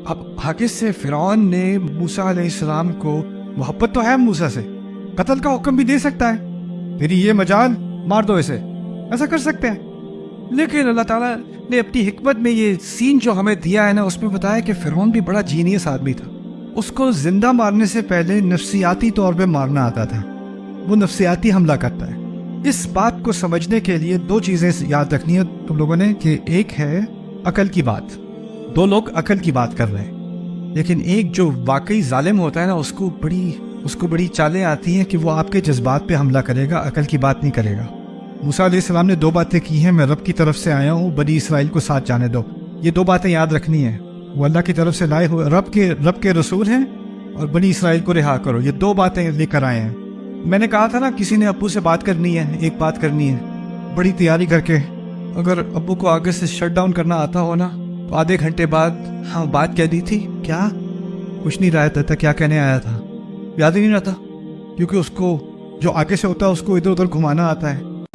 اب آگے سے فرعون نے موسیٰ علیہ السلام کو محبت تو ہے موسیٰ سے، قتل کا حکم بھی دے سکتا ہے، تیری یہ مجال مار دو اسے، ایسا کر سکتے ہیں. لیکن اللہ تعالیٰ نے اپنی حکمت میں یہ سین جو ہمیں دیا ہے نا، اس میں بتایا کہ فرعون بھی بڑا جینیس آدمی تھا. اس کو زندہ مارنے سے پہلے نفسیاتی طور پہ مارنا آتا تھا. وہ نفسیاتی حملہ کرتا ہے. اس بات کو سمجھنے کے لیے دو چیزیں یاد رکھنی ہے تم لوگوں نے، کہ ایک ہے عقل کی بات. دو لوگ عقل کی بات کر رہے ہیں، لیکن ایک جو واقعی ظالم ہوتا ہے نا، اس کو بڑی چالیں آتی ہیں کہ وہ آپ کے جذبات پہ حملہ کرے گا، عقل کی بات نہیں کرے گا. موسیٰ علیہ السلام نے دو باتیں کی ہیں، میں رب کی طرف سے آیا ہوں، بنی اسرائیل کو ساتھ جانے دو. یہ دو باتیں یاد رکھنی ہیں. وہ اللہ کی طرف سے لائے ہوئے رب کے رسول ہیں، اور بنی اسرائیل کو رہا کرو. یہ دو باتیں لے کر آئے ہیں. میں نے کہا تھا نا، کسی نے ابو سے بات کرنی ہے، ایک بات کرنی ہے بڑی تیاری کر کے. اگر ابو کو آگے سے شٹ ڈاؤن کرنا آتا ہو نا، تو آدھے گھنٹے بعد ہاں بات کہہ دی تھی، کیا کچھ نہیں رہا تھا، کیا کہنے آیا تھا یاد ہی نہیں رہتا، کیونکہ اس کو جو آگے سے ہوتا ہے اس کو ادھر ادھر گھمانا آتا ہے.